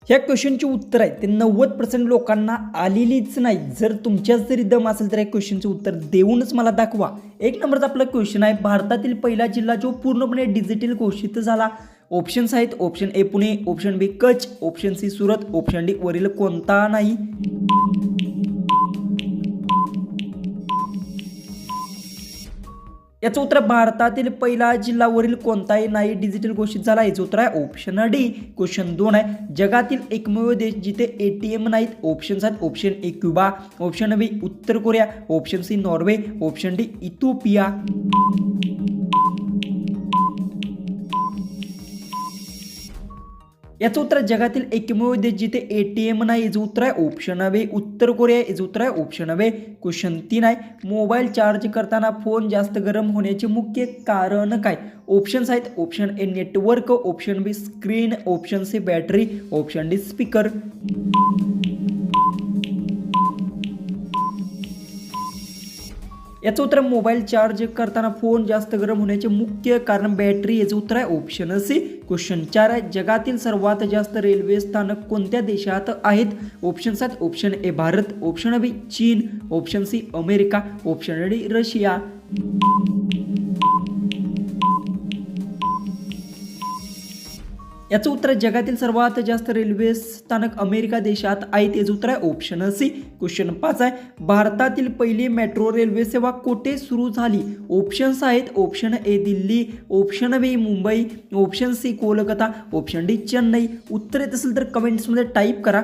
ह्या क्वेश्चनची उत्तर आहे ते 90% लोकांना आलेलीच नाही। जर तुमच्याच जरी दम असेल तर या क्वेश्चनचे उत्तर देऊनच मला दाखवा। एक नंबरचा आपला क्वेश्चन आहे, भारतातील पहिला जिल्हा जो पूर्णपणे डिजिटल घोषित झाला। ऑप्शन्स आहेत, option A Pune, option B Kutch, option C Surat, option D वरील कोणता नाही। याचं उत्तर भारतातील पहिला जिल्हा वरील कोणताही नाही डिजिटल घोषित झाला। याचं उत्तर आहे ऑप्शन डी। क्वेश्चन 2 आहे, जगातील एकमेव देश जिथे एटीएम नाहीत। ऑप्शन्स आहेत, option A Cuba, option B उत्तर कोरिया, option C Norway, option D Ethiopia. याचं उत्तर जगातील एकमेव देश जिथे एटीएम नाही। याचं उत्तर आहे ऑप्शन बी उत्तर कोरिया। याचं उत्तर आहे ऑप्शन बी। क्वेश्चन 3 आहे, मोबाईल चार्ज करताना फोन जास्त गरम होण्याचे मुख्य कारण काय। ऑप्शन्स आहेत, option A network, option B screen, option C battery, option D speaker. याचं उत्तर मोबाईल चार्ज करताना फोन जास्त गरम होण्याचे मुख्य कारण बॅटरी। याचं उत्तर आहे ऑप्शन सी। क्वेश्चन 4 आहे, जगातील सर्वात जास्त रेल्वे स्थानक कोणत्या देशात आहेत। ऑप्शन्स आहेत, option A Bharat, option B चीन, option C America, option D Russia. याचं उत्तर जगातील सर्वात जास्त रेल्वे स्थानक अमेरिका देशात आहेत। याचं उत्तर आहे ऑप्शन सी। क्वेश्चन 5 आहे, भारतातील पहिली मेट्रो रेल्वे सेवा कुठे सुरू झाली। ऑप्शन्स आहेत, option A Delhi, option B Mumbai, option C Kolkata, option D Chennai. उत्तर येत असेल तर कमेंट्समध्ये टाईप करा।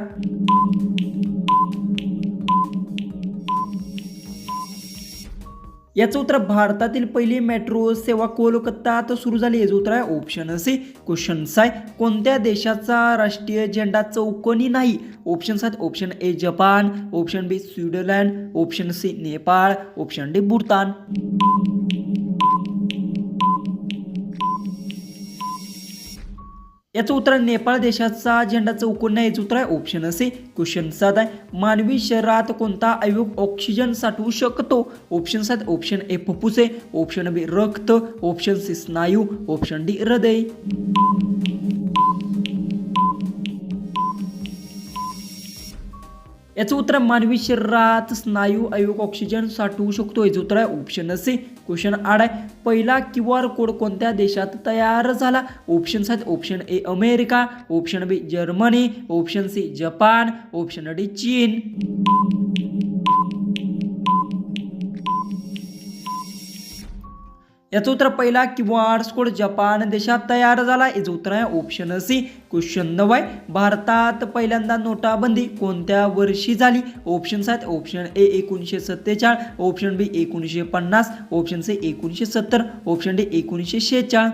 याचं उत्तर भारतातील पहिली मेट्रो सेवा कोलकातात सुरू झाली। याचं उत्तर आहे ऑप्शन सी। क्वेश्चन 6 आहे, कोणत्या देशाचा राष्ट्रीय झेंडा चौकोनी नाही। ऑप्शन्स आहेत, option A Japan, option B Switzerland, option C Nepal, option D Bhutan. याचं उत्तर नेपाळ देशाचा झेंडा चौकोनी आहे। याचं उत्तर आहे ऑप्शन सी। क्वेश्चन 7 आहे, मानवी शरीरात कोणता अवयव ऑक्सिजन साठवू शकतो। ऑप्शन्स आहेत, ऑप्शन ए फुफ्फुसे, ऑप्शन बी रक्त, ऑप्शन सी स्नायू, ऑप्शन डी हृदय। याचं उत्तर मानवी शरीरात स्नायू अवयव ऑक्सिजन साठवू शकतो। याचं उत्तर आहे ऑप्शन सी। क्वेश्चन 8 आहे, पहिला QR कोड कोणत्या देशात तयार झाला। ऑप्शन्स आहेत, option A America, option B Germany, option C Japan, option D चीन। याचं उत्तर पहिला QR कोड जपान देशात तयार झाला। याचं उत्तर आहे ऑप्शन सी। क्वेश्चन 9 आहे, भारतात पहिल्यांदा नोटाबंदी कोणत्या वर्षी झाली। ऑप्शन्स आहेत, option A 1947, option B 1950, option C 1970, option D 1946।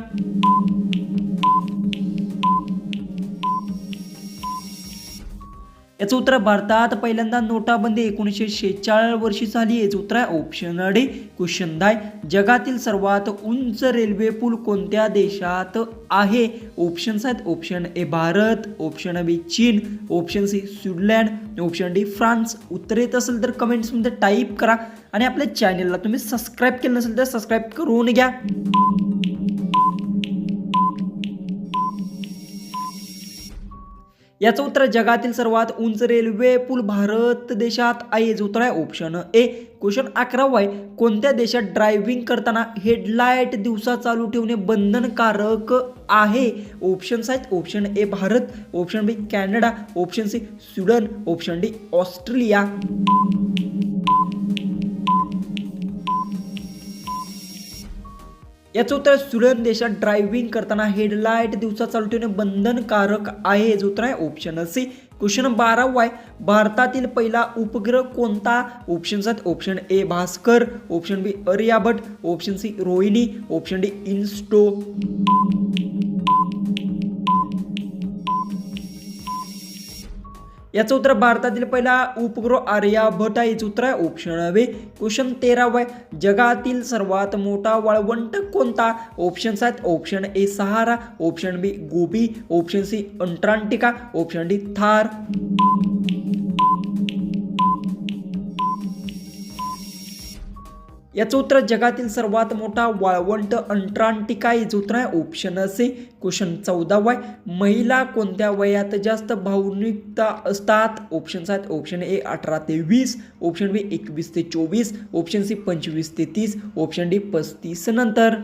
याचं उत्तर भारतात पहिल्यांदा नोटाबंदी 1946 वर्षी झाली। याचं उत्तर आहे ऑप्शन डी। क्वेश्चन 10, जगातील सर्वात उंच रेल्वे पूल कोणत्या देशात आहे। ऑप्शन्स आहेत, option A Bharat, option B चीन, option C Switzerland, option D France. उत्तर येत असेल तर कमेंट्समध्ये टाईप करा आणि आपल्या चॅनलला तुम्ही सबस्क्राईब केलं नसेल तर सबस्क्राईब करून घ्या। याचं उत्तर जगातील सर्वात उंच रेल्वे पूल भारत देशात आहे। याचं उत्तर आहे ऑप्शन ए। क्वेश्चन 11 आहे, कोणत्या देशात ड्रायव्हिंग करताना हेडलाईट दिवसा चालू ठेवणे बंधनकारक आहे। ऑप्शन्स आहेत, option A Bharat, option B Canada, option C Sweden, option D Australia. याचं उत्तर स्वीडन देशात ड्रायव्हिंग करताना हेडलाईट दिवसा चालू ठेवणे बंधनकारक आहे। याचं उत्तर आहे ऑप्शन सी। क्वेश्चन 12 आहे, भारतातील पहिला उपग्रह कोणता। ऑप्शन्स आहेत, option A Bhaskar, option B Aryabhata, option C Rohini, option D इन्स्टो। याचं उत्तर भारतातील पहिला उपग्रह आर्यभट्ट आहे। याचं उत्तर आहे ऑप्शन बी। क्वेश्चन 13 आहे, जगातील सर्वात मोठा वाळवंट कोणता। ऑप्शन्स आहेत, option A Sahara, option B Gobi, option C Antarctica, option D Thar. याचं उत्तर जगातील सर्वात मोठा वाळवंट अंटार्क्टिका याचं उत्तर आहे ऑप्शन सी. क्वेश्चन 14 आहे. महिला कोणत्या वयात जास्त भावनिकता असतात? ऑप्शन्स आहेत ऑप्शन ए 18 ते 20, ऑप्शन बी 21 ते 24, ऑप्शन सी 25 ते 30, ऑप्शन डी 35 नंतर.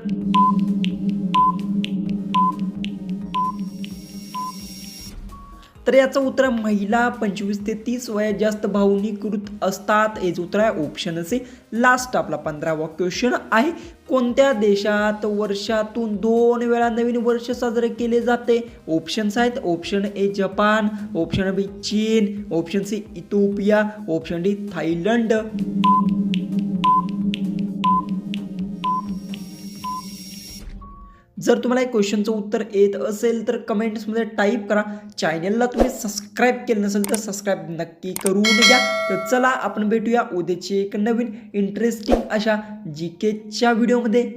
तर याचं उत्तर महिला 25 ते 30 वयात जास्त भावनिकृत असतात याचं उत्तर आहे ऑप्शन सी. लास्ट आपला 15वा क्वेश्चन आहे. कोणत्या देशात वर्षातून 2 वेळा नवीन वर्ष साजरे केले जाते? ऑप्शन्स आहेत option A Japan, option B चीन, option C Ethiopia, option D Thailand. जर तुम्हाला या क्वेश्चनचं उत्तर येत असेल तर कमेंट्समध्ये टाईप करा. चॅनलला तुम्ही सबस्क्राईब केलं नसेल तर सबस्क्राईब नक्की करून घ्या. तर चला आपण भेटूया उद्याची एक नवीन इंटरेस्टिंग अशा GKच्या व्हिडिओमध्ये.